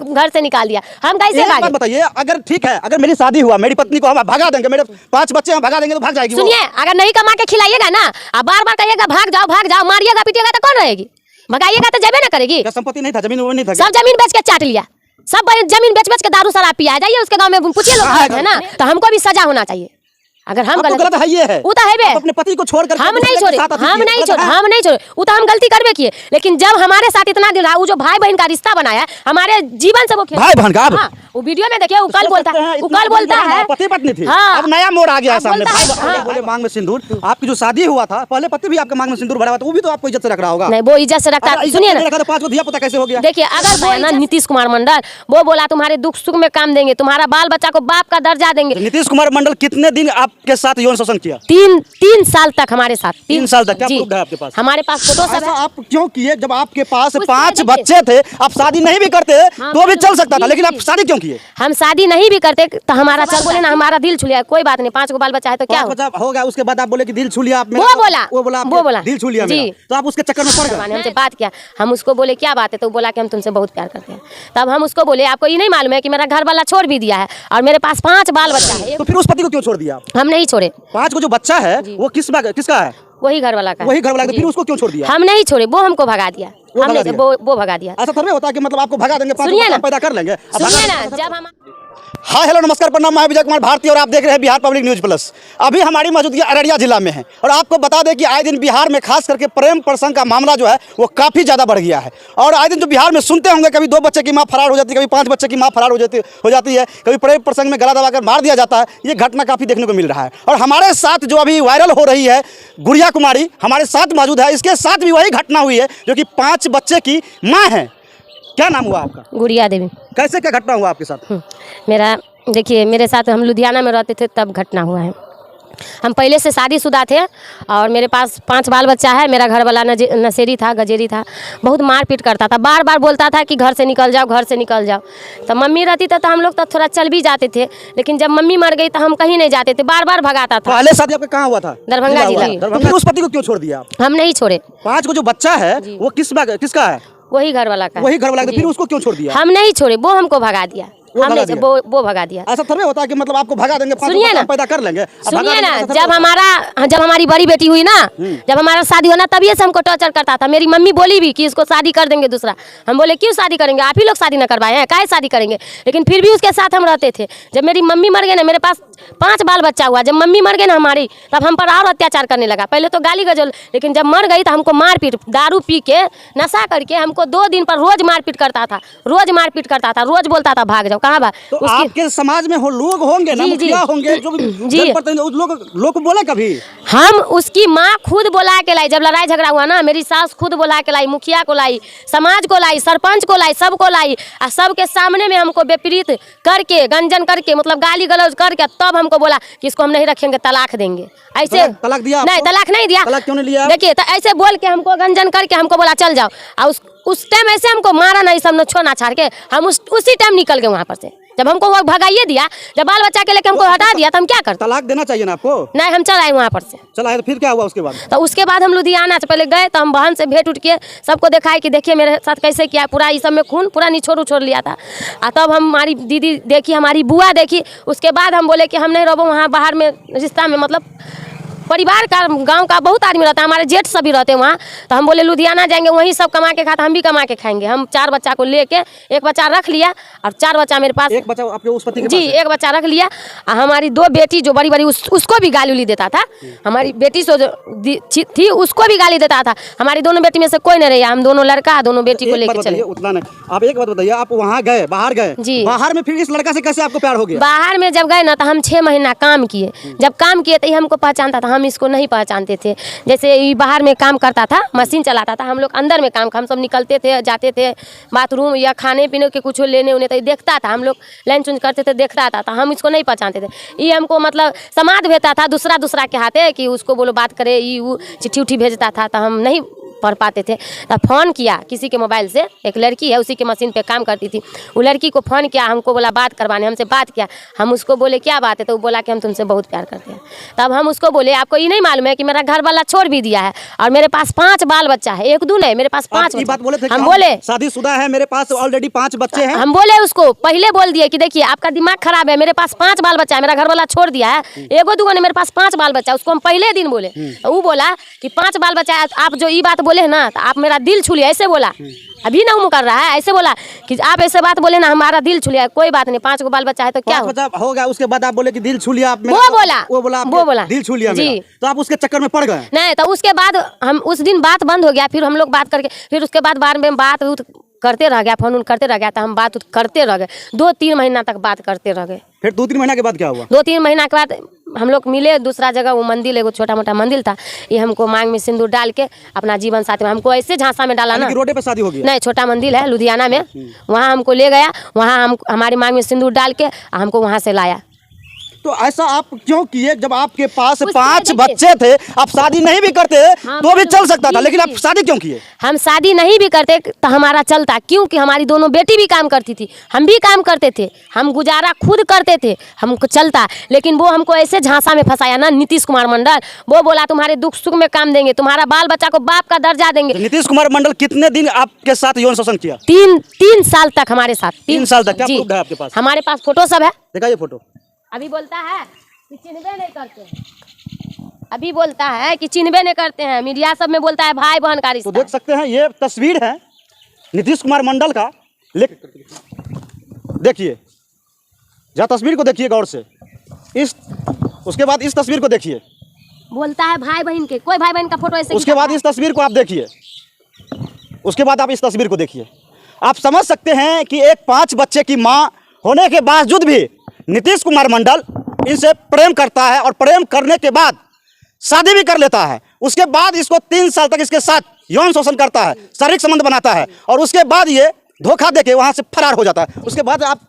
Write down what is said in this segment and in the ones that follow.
घर से निकाल दिया, हम कैसे भागे? बताइए, अगर ठीक है, अगर मेरी शादी हुआ, मेरी पत्नी को हम भगा देंगे, मेरे 5 बच्चे हम भगा देंगे तो भाग जाएगी। सुनिए, अगर नहीं कमा के खिलाइएगा ना, अब बार बार कहिएगा भाग जाओ, मारिएगा पीटिएगा तो कौन रहेगी? भगाइएगा तो जबे ना करेगी। संपत्ति नहीं था, जमीन वो नहीं था, सब जमीन बेच के चाट लिया, सब जमीन बेच के दारू शराब पिया। जाइए उसके गांव में पूछिए लोग है ना, तो हमको भी सजा होना चाहिए। अगर हम गलत है, ये है वो तो है अपने पति को छोड़कर हम नहीं छोड़े वो तो हम गलती करबे किए, लेकिन जब हमारे साथ इतना दिन रहा, वो जो भाई बहन का रिश्ता बनाया हमारे जीवन से, वो भाई बहन का वो वीडियो में देखिए, कल बोलता है पति पत्नी थी, अब नया मोड़ आ गया सामने। बोले मांग में सिंदूर, आपकी जो शादी हुआ था पहले पति भी आपके मांग में सिंदूर भरा हुआ था, वो भी तो आपको इज्जत से रख रहा होगा। नहीं, वो इज्जत से रखता है। सुनिए ना, 5 को दिया पता कैसे हो गया? देखिए, अगर ना नीतीश कुमार मंडल वो बोला तुम्हारे दुख सुख में काम देंगे, तुम्हारा बाल बच्चा को बाप का दर्जा देंगे। नीतीश कुमार मंडल कितने दिन आपके साथ यौन शोषण किया? 3 साल तक हमारे साथ। 3 साल तक क्या प्रूफ है आपके पास? हमारे पास फोटो सब है। आप क्यों किए? जब आपके पास 5 बच्चे थे, आप शादी नहीं भी करते तो भी चल सकता था, लेकिन आप शादी क्यों किए? हम शादी नहीं भी करते तो हमारा चल बोले ना, हमारा दिल छू लिया, कोई बात नहीं, 5 को बाल बच्चा है तो क्या हो गया। उसके बाद आप बोले कि दिल छू लिया, वो बोला दिल छू लिया जी, तो आप उसके चक्कर में पड़ गए। हमसे बात किया, हम उसको बोले क्या बात है, तो बोला कि हम तुमसे बहुत प्यार करते हैं। तब हम उसको बोले आपको ये नहीं मालूम है कि मेरा घर वाला छोड़ भी दिया है और मेरे पास 5 बाल बच्चा है? तो फिर उस पति को क्यों छोड़ दिया? हम नहीं छोड़े। 5 को जो बच्चा है वो किसका है? वही घर वाला का। वही घर वाला का, फिर उसको क्यों छोड़ दिया? हम नहीं छोड़े, वो हमको भगा दिया। वो भगा दिया। ऐसा थोड़ी होता है कि मतलब आपको भगा देंगे, 5 पैदा कर लेंगे। सुनिए ना, जब हम हाँ हेलो नमस्कार प्रणाम, मैं विजय कुमार भारती और आप देख रहे हैं बिहार पब्लिक न्यूज प्लस। अभी हमारी मौजूदगी अररिया जिला में है और आपको बता दें कि आए दिन बिहार में खास करके प्रेम प्रसंग का मामला जो है वो काफ़ी ज़्यादा बढ़ गया है। और आए दिन जो बिहार में सुनते होंगे, कभी 2 बच्चे की माँ फरार हो जाती है, कभी 5 बच्चे की माँ फरार हो जाती है, कभी प्रेम प्रसंग में गला दबाकर मार दिया जाता है। ये घटना काफ़ी देखने को मिल रहा है और हमारे साथ जो अभी वायरल हो रही है गुड़िया कुमारी हमारे साथ मौजूद है। इसके साथ भी वही घटना हुई है जो कि 5 बच्चे की माँ है। क्या नाम हुआ आपका? गुड़िया देवी। कैसे क्या घटना हुआ आपके साथ? मेरा देखिए, मेरे साथ हम लुधियाना में रहते थे तब घटना हुआ है। हम पहले से शादीशुदा थे और मेरे पास 5 बाल बच्चा है। मेरा घर वाला नशेड़ी था, गजेरी था, बहुत मारपीट करता था, बार बार बोलता था कि घर से निकल जाओ, घर से निकल जाओ। तो मम्मी रहती तो हम लोग तो थोड़ा चल भी जाते थे, लेकिन जब मम्मी मर गई तो हम कहीं नहीं जाते थे, बार बार भगाता था। पहले शादी आपका कहाँ हुआ था? दरभंगा जिला। फिर उस पति को क्यों छोड़ दिया? हम नहीं छोड़े। 5 को जो बच्चा है वो किसका है? वही घर वाला का। वही घर वाला का, फिर उसको क्यों छोड़ दिया? हम नहीं छोड़े, वो हमको भगा दिया। वो भगा दिया। ऐसा थोड़ी होता है कि मतलब आपको भगा देंगे, 5 सुनिए ना, पैदा कर लेंगे। सुनिए ना, जब हमारी बड़ी बेटी हुई ना, जब हमारा शादी होना तभी से हमको टॉर्चर करता था। मेरी मम्मी बोली भी कि इसको शादी कर देंगे दूसरा। हम बोले क्यों शादी करेंगे, आप ही लोग शादी न करवाए हैं, काहे शादी करेंगे? लेकिन फिर भी उसके साथ हम रहते थे। जब मेरी मम्मी मर गई ना, मेरे पास 5 बाल बच्चा हुआ, जब मम्मी मर गई ना हमारी, तब हम पर और अत्याचार करने लगा। पहले तो गाली गजल, लेकिन जब मर गई तो हमको मारपीट, दारू पी के नशा करके हमको 2 दिन पर रोज मारपीट करता था, रोज बोलता था भाग जाओ। कहाँ भाग? आपके समाज में लोग होंगे ना, मुखिया होंगे जो लोग बोले कभी? हम उसकी माँ खुद बुला के लाई, जब लड़ाई झगड़ा हुआ ना, मेरी सास खुद बुला के लाई, मुखिया को लाई, समाज को लाई, सरपंच को लाई, सबको लाई, और सबके सामने में हमको विपरीत करके, गंजन करके, मतलब गाली गलौज करके, तब हमको बोला कि इसको हम नहीं रखेंगे, तलाक देंगे। ऐसे तलाक दिया? नहीं, तलाक नहीं दिया। तलाक क्यों नहीं लिया? देखिए, तो ऐसे बोल के हमको गंजन करके हमको बोला चल जाओ, और उस टाइम ऐसे हमको मारा ना, सब छोना छाड़ के हम उसी टाइम निकल गए वहाँ पर से। जब हमको वो भगाइए दिया, जब बाल बच्चा के लेके हमको हटा दिया, तो हम क्या करते? तलाक देना चाहिए ना आपको? नहीं, हम चल आए वहाँ पर से। चल आए तो फिर क्या हुआ उसके बाद? तो उसके बाद हम लुधियाना से पहले गए, तो हम बहन से भेंट उठ के सबको दिखाए कि देखिए मेरे साथ कैसे किया, पूरा इस सब में खून पूरा निचोड़ लिया था। और तब हमारी दीदी देखी, हमारी बुआ देखी, उसके बाद हम बोले कि हम नहीं रहो वहाँ बाहर में रिश्ता में, मतलब परिवार का, गांव का बहुत आदमी रहता है, हमारे जेठ सभी रहते हैं वहाँ। तो हम बोले लुधियाना जाएंगे, वहीं सब कमा के खाता, हम भी कमा के खाएंगे। हम 4 बच्चा को लेके, 1 बच्चा रख लिया और 4 बच्चा मेरे पास। 1 बच्चा आपके उस पति के जी, 1 बच्चा रख लिया। और हमारी 2 बेटी जो बड़ी उसको भी गाली उली देता था। हमारी बेटी जो थी उसको भी गाली देता था। हमारी दोनों बेटी में से कोई नहीं रही, हम दोनों लड़का, दोनों बेटी को लेकर चले। उतना नहीं, आप एक बात बताइए, आप वहाँ गए, बाहर गए जी, बाहर में फिर इस लड़का से कैसे आपको प्यार हो गया? बाहर में जब गए ना, तो हम 6 महीना काम किए। जब काम किए तो हमको पहचानता था, हम इसको नहीं पहचानते थे। जैसे ये बाहर में काम करता था, मशीन चलाता था, हम लोग अंदर में काम, हम सब निकलते थे, जाते थे बाथरूम या खाने पीने के कुछ लेने उन्हें, तो देखता था, हम लोग लंच उंच करते थे, देखता था, तो हम इसको नहीं पहचानते थे। ये हमको मतलब समाद भेजता था दूसरा के हाथे कि उसको बोलो बात करे, ये वो चिट्ठी उठी भेजता था, तो हम नहीं पढ़ पाते थे। तब फ़ोन किया किसी के मोबाइल से, एक लड़की है उसी के मशीन पे काम करती थी, वो लड़की को फ़ोन किया, हमको बोला बात करवाने, हमसे बात किया। हम उसको बोले क्या बात है, तो वो बोला कि हम तुमसे बहुत प्यार करते हैं। तब हम उसको बोले आपको ये नहीं मालूम है कि मेरा घर वाला छोड़ भी दिया है और मेरे पास 5 बाल बच्चा है, 1-2 नहीं, मेरे पास 5 बात बोले थे। हम बोले शादीशुदा है, मेरे पास ऑलरेडी 5 बच्चे हैं। हम बोले उसको पहले बोल दिए कि देखिए आपका दिमाग खराब है, मेरे पास 5 बाल बच्चा है, मेरा घर वाला छोड़ दिया है, 1-2 ने, मेरे पास 5 बाल बच्चा है। उसको हम पहले दिन बोले, तो वो बोला कि 5 बाल बच्चा है, आप जो ये बात बोले हैं ना, तो आप मेरा दिल छू लिया, ऐसे बोला। अभी ना मुकर रहा है, ऐसे बोला कि आप ऐसे बात बोले ना, हमारा दिल छू लिया। कोई बात नहीं, 5 बाल बच्चा है तो क्या हो गया। उसके बाद आप बोले कि दिल छू लिया, वो बोला दिल छू लिया जी। तो आप उसके चक्कर में पड़ गए? नहीं, तो उसके बाद हम उस दिन बात बंद हो गया। फिर हम लोग बात करके, फिर उसके बाद बार में बात करते रह गया, फोन करते रह गया, तो हम बात करते रह गए, 2-3 महीना तक बात करते रह गए। फिर 2-3 महीना के बाद क्या हुआ? 2-3 महीना के बाद हम लोग मिले दूसरा जगह, वो मंदिर, एगो छोटा मोटा मंदिर था, ये हमको मांग में सिंदूर डाल के अपना जीवन साथी में हमको ऐसे झांसा में डाला ना, रोडे पे शादी हो गई? नहीं, छोटा मंदिर है लुधियाना में, वहाँ हमको ले गया, वहाँ हम हमारी मांग में सिंदूर डाल के हमको वहाँ से लाया। तो ऐसा आप क्यों किए? जब आपके पास 5 बच्चे थे, आप शादी नहीं भी करते तो भी चल सकता था, लेकिन आप शादी क्यों किए? हम शादी नहीं भी करते तो हमारा चलता, क्योंकि हमारी दोनों बेटी भी काम करती थी, हम भी काम करते थे, हम गुजारा खुद करते थे, हमको चलता। लेकिन वो हमको ऐसे झांसा में फंसाया ना नीतीश कुमार मंडल, वो बोला तुम्हारे दुख सुख में काम देंगे, तुम्हारा बाल बच्चा को बाप का दर्जा देंगे। तो नीतीश कुमार मंडल कितने दिन आपके साथ यौन शोषण किया? 3 साल तक हमारे साथ। 3 साल तक? क्या प्रूफ है आपके पास? हमारे पास फोटो सब है। दिखाइए फोटो। अभी बोलता है कि चिन्हबे नहीं करते हैं, अभी बोलता है कि चिन्हबे नहीं करते हैं, मीडिया सब में बोलता है भाई बहन का रिश्ता। तो देख सकते हैं, ये तस्वीर है नीतीश कुमार मंडल का। देखिए, जरा तस्वीर को देखिए गौर से, उसके बाद इस तस्वीर को देखिए, बोलता है भाई बहन के, कोई भाई बहन का फोटो ऐसे। उसके बाद इस तस्वीर को आप देखिए, उसके बाद आप इस तस्वीर को देखिए। आप समझ सकते हैं कि एक 5 बच्चे की मां होने के बावजूद भी नीतीश कुमार मंडल इनसे प्रेम करता है और प्रेम करने के बाद शादी भी कर लेता है। उसके बाद इसको 3 साल तक इसके साथ यौन शोषण करता है, शारीरिक संबंध बनाता है, और उसके बाद ये धोखा देके वहां से फरार हो जाता है। उसके बाद आप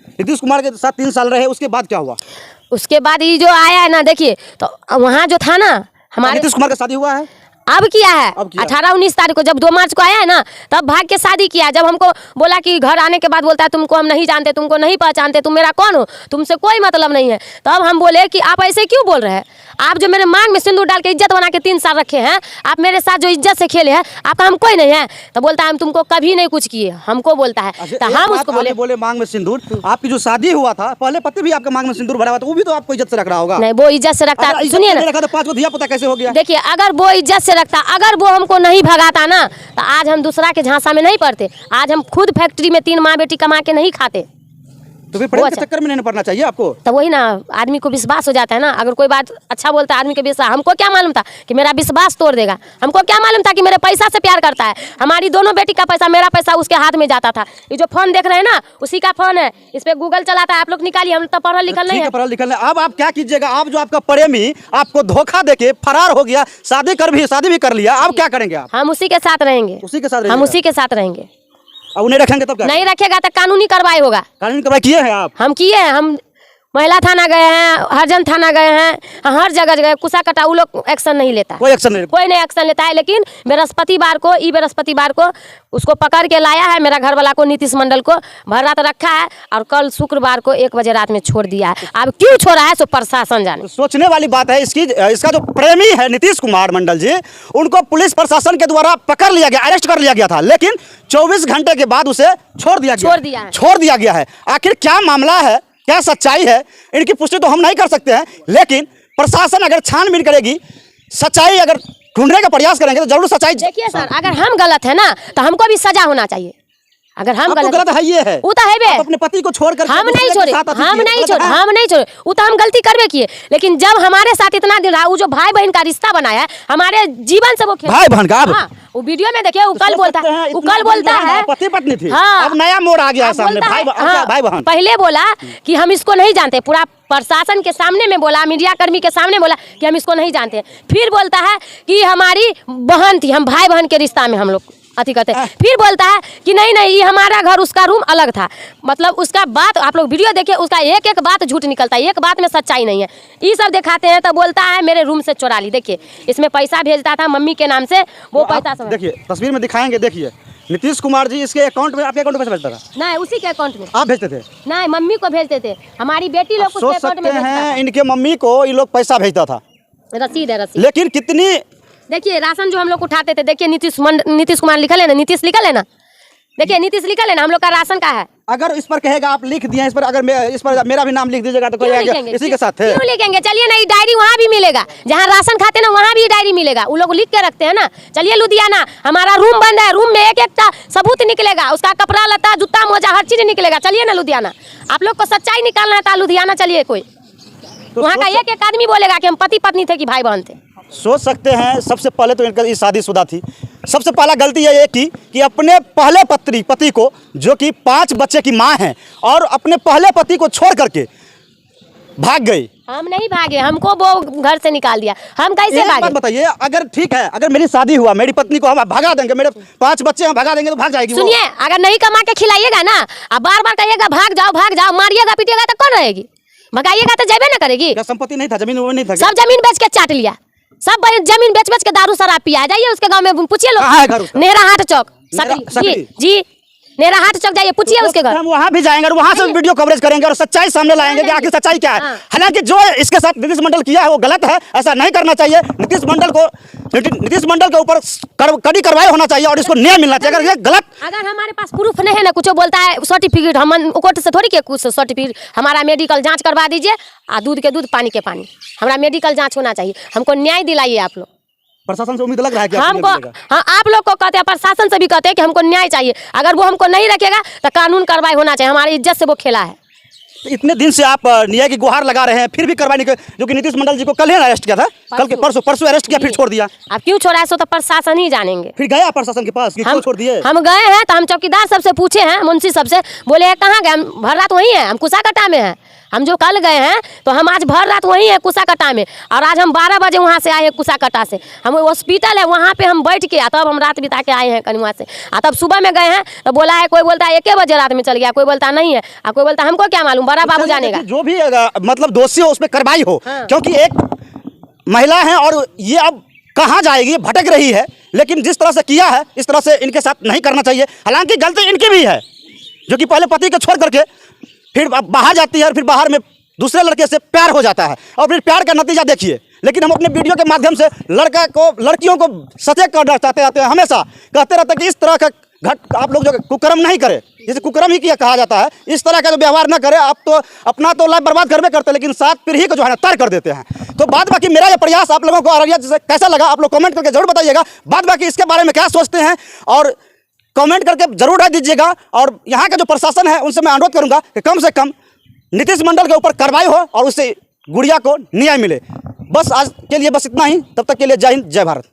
नीतीश कुमार के साथ 3 साल रहे, उसके बाद क्या हुआ? उसके बाद ये जो आया है ना, देखिए तो वहाँ जो था ना, हमारे नीतीश कुमार का शादी हुआ है, अब किया है 18-19 तारीख को, जब 2 मार्च को आया है ना, तब भाग के शादी किया। जब हमको बोला कि घर आने के बाद बोलता है तुमको हम नहीं जानते, तुमको नहीं पहचानते, तुम मेरा कौन हो, तुमसे कोई मतलब नहीं है। तब हम बोले कि आप ऐसे क्यों बोल रहे हैं, आप जो मेरे मांग में सिंदूर डाल के इज्जत बना के 3 साल रखे हैं, आप मेरे साथ जो इज्जत से खेले हैं, आपका हम कोई नहीं है। तो बोलता है हम तुमको कभी नहीं कुछ किए, हमको बोलता है। तो हम उसको बोले मांग में सिंदूर, आपकी जो शादी हुआ था, पहले पति भी आपका मांग में सिंदूर भरा हुआ था, वो भी तो आपको इज्जत से रख रहा होगा। नहीं, वो इज्जत से रखता है। सुनिए ना, तो 5 धिया पुता कैसे हो गया? देखिए, अगर वो इज्जत से रखता, अगर वो हमको नहीं भगाता ना, तो आज हम दूसरा के झांसा में नहीं पड़ते, आज हम खुद फैक्ट्री में 3 माँ बेटी कमा के नहीं खाते। तो फिर प्रेम के चक्कर में नहीं पड़ना चाहिए आपको। तो वही ना, आदमी को विश्वास हो जाता है ना, अगर कोई बात अच्छा बोलता है आदमी के विश्वास। हमको क्या मालूम था कि मेरा विश्वास तोड़ देगा, हमको क्या मालूम था कि मेरे पैसा से प्यार करता है। हमारी दोनों बेटी का पैसा, मेरा पैसा उसके हाथ में जाता था। ये जो फोन देख रहे हैं ना, उसी का फोन है, इस पे गूगल चलाता है, आप लोग निकालिए, हम तो पढ़ल लिखल नहीं है। पढ़ल लिखल नहीं। अब आप क्या कीजिएगा? आप जो आपका प्रेमी आपको धोखा देके फरार हो गया, शादी भी कर लिया, अब क्या करेंगे आप? हम उसी के साथ रहेंगे, उसी के साथ, हम उसी के साथ रहेंगे। अब उन्हें रखेंगे तब क्या? नहीं रखेगा तो कानूनी कार्रवाई होगा। कानूनी कार्रवाई किए हैं आप? हम किए हैं, हम महिला थाना गए हैं, हरजन थाना गए हैं, हर जगह गए, कुसा कटा, वो लोग एक्शन नहीं लेता, कोई एक्शन एक्शन लेता है। लेकिन बृहस्पतिवार को उसको पकड़ के लाया है, मेरा घर वाला को, नीतीश मंडल को भर रात रखा है, और कल शुक्रवार को 1 बजे रात में छोड़ दिया है। अब क्यों छोड़ा है सो प्रशासन जाने। सोचने वाली बात है इसका जो प्रेमी है नीतीश कुमार मंडल जी, उनको पुलिस प्रशासन के द्वारा पकड़ लिया गया, अरेस्ट कर लिया गया था, लेकिन 24 घंटे के बाद उसे छोड़ दिया गया है। आखिर क्या मामला है, क्या सच्चाई है, इनकी पुष्टि तो हम नहीं कर सकते हैं, लेकिन प्रशासन अगर छानबीन करेगी, सच्चाई अगर ढूंढने का प्रयास करेंगे तो जरूर सच्चाई। देखिए सर, अगर हम गलत है ना, तो हमको भी सजा होना चाहिए। अगर हम गलत है, ये है, वो तो है बे, अपने पति को छोड़कर हम नहीं छोड़े, वो तो हम गलती करबे किए। लेकिन जब हमारे साथ इतना दिन रहा, वो जो भाई बहन का रिश्ता बनाया, हमारे जीवन से वो भाई बहन का, वो वीडियो में देखिए, वो कल बोलता है पति पत्नी थी, हाँ, अब नया मोड़ आ गया है सामने, भाई बहन। पहले बोला कि हम इसको नहीं जानते, पूरा प्रशासन के सामने में बोला, मीडिया कर्मी के सामने बोला कि हम इसको नहीं जानते। फिर बोलता है कि हमारी बहन थी, हम भाई बहन के रिश्ता में हम लोग अति करते हैं। फिर बोलता है कि नहीं नहीं, ये हमारा घर उसका रूम अलग था। मतलब उसका बात आप लोग वीडियो देखिए, उसका एक एक बात झूठ निकलता है, एक बात में सच्चाई नहीं है। ये सब दिखाते हैं तो बोलता है मेरे रूम से चोरा ली। देखिए इसमें पैसा भेजता था मम्मी के नाम से, वो पैसा सब देखिए तस्वीर में दिखाएंगे। देखिए नीतीश कुमार जी इसके अकाउंट में, आपके अकाउंट में पैसा भेजता था? नहीं, उसी के अकाउंट में आप भेजते थे? नहीं, मम्मी को भेजते थे। हमारी बेटी लोग सोच सकते हैं इनके मम्मी को ये लोग पैसा भेजता था। रसीद है, रसीद। लेकिन कितनी, देखिए राशन जो हम लोग उठाते थे, देखिए नीतीश कुमार लिखल है ना, नीतीश लिखल है ना, देखिए नीतीश लिखल है ना, हम लोग का राशन का है। अगर इस पर कहेगा आप लिख दिए, इस पर अगर इस पर मेरा भी नाम लिख दीजिएगा तो कोई इसी के साथ है। क्यों लिखेंगे? चलिए ना, ये डायरी वहाँ भी मिलेगा, जहाँ राशन खाते ना वहाँ भी डायरी मिलेगा, वो लोग लिख के रखते हैं ना। चलिए लुधियाना, हमारा रूम बंद है, रूम में एक एक सबूत निकलेगा, उसका कपड़ा लता जूता मोजा हर चीज निकलेगा। चलिए ना लुधियाना, आप लोग को सच्चाई निकालना था, लुधियाना चलिए। कोई वहाँ का एक एक आदमी बोलेगा कि हम पति पत्नी थे कि भाई बहन थे। सोच सकते हैं सबसे पहले तो इनका शादीशुदा थी। सबसे पहला गलती ये की कि अपने पहले पति को, जो कि 5 बच्चे की माँ है, और अपने पहले पति को छोड़ करके भाग गई। हम नहीं भागे, हमको वो घर से निकाल दिया। हम कैसे भागे? बताइए, अगर ठीक है, अगर मेरी शादी हुआ, मेरी पत्नी को हम भगा देंगे, मेरे 5 बच्चे हम भगा देंगे तो भाग जाएगी। सुनिए, अगर नहीं कमा के खिलाइएगा ना, अब बार बार कहिएगा भाग जाओ, मारिएगा पीटिएगा तो कौन रहेगी? भगाइएगा तो जाबे ना करेगी। संपत्ति नहीं था, जमीन वो नहीं था, सब जमीन बेच के चाट लिया, सब जमीन बेच के दारू शराब पिया। जाइए उसके गांव में पूछिए लोग, नेहरा हाट चौक जी, नेहरा हाट चौक जाइए, पूछिए उसके घर। हम वहाँ भी जाएंगे और वहाँ से वीडियो कवरेज करेंगे और सच्चाई सामने लाएंगे कि आखिर सच्चाई क्या है। हालांकि जो इसके साथ नीतीश मंडल किया है वो गलत है, ऐसा नहीं करना चाहिए। नीतीश मंडल के ऊपर कड़ी कार्रवाई होना चाहिए और इसको न्याय मिलना चाहिए। अगर ये गलत, अगर हमारे पास प्रूफ नहीं है ना, कुछ बोलता है सर्टिफिकेट, हम कोर्ट से थोड़ी के कुछ सर्टिफिकेट, हमारा मेडिकल जांच करवा दीजिए, दूध के दूध पानी के पानी, हमारा मेडिकल जांच होना चाहिए। हमको न्याय दिलाइए आप लोग। प्रशासन से उम्मीद लग रहा है कि हमको, हाँ आप लोग को कहते हैं, प्रशासन से भी कहते हैं कि हमको न्याय चाहिए। अगर वो हमको नहीं रखेगा तो कानून कार्रवाई होना चाहिए। हमारी इज्जत से वो खेला है। इतने दिन से आप न्याय की गुहार लगा रहे हैं, फिर भी कार्रवाई नहीं, जो कि नीतीश मंडल जी को कल ही अरेस्ट किया था, कल के परसों अरेस्ट किया, फिर छोड़ दिया। अब क्यों छोड़ा है सो तो प्रशासन ही जानेंगे। फिर गया प्रशासन के पास कि क्यों छोड़ दिए? हम गए हैं तो हम चौकीदार सबसे पूछे हैं, मुंशी सबसे, बोले कहाँ गए? हम भर रात वहीं है, हम कुसाकटा में हैं। हम जो कल गए हैं तो हम आज भर रात वहीं है कुसाकटा में, और आज हम 12 बजे वहाँ से आए हैं कुसाकटा से। हम हॉस्पिटल है वहाँ पे हम बैठ के, तब हम रात बिता के आए हैं कहीं वहाँ से। तब सुबह में गए हैं तो बोला है, कोई बोलता है 1 बजे रात में चल गया, कोई बोलता नहीं है, कोई बोलता हमको क्या मालूम, बड़ा बाबू जानेगा। जो भी मतलब दोषी हो उस पर कार्रवाई हो। क्योंकि एक महिला है और ये अब कहाँ जाएगी, भटक रही है। लेकिन जिस तरह से किया है इस तरह से इनके साथ नहीं करना चाहिए। हालांकि गलती इनकी भी है, जो कि पहले पति को छोड़ करके फिर बाहर जाती है और फिर बाहर में दूसरे लड़के से प्यार हो जाता है और फिर प्यार का नतीजा देखिए। लेकिन हम अपने वीडियो के माध्यम से लड़कियों को सचेत करना चाहते हैं, हमेशा कहते रहते हैं कि इस तरह का आप लोग जो कुकर्म नहीं करें, जैसे कुकर्म ही किया कहा जाता है, इस तरह का जो व्यवहार ना करें। आप तो अपना तो लाइफ बर्बाद करवे करते हैं, लेकिन साथ पीढ़ी को जो है ना तर कर देते हैं। तो बाद बाकी मेरा ये प्रयास आप लोगों को अररिया कैसा लगा आप लोग कमेंट करके जरूर बताइएगा। बाद बाकी इसके बारे में क्या सोचते हैं और कमेंट करके जरूर डाल दीजिएगा। और यहाँ का जो प्रशासन है उनसे मैं अनुरोध करूँगा कि कम से कम नीतीश मंडल के ऊपर कार्रवाई हो और उससे गुड़िया को न्याय मिले। बस आज के लिए बस इतना ही। तब तक के लिए जय हिंद, जय भारत।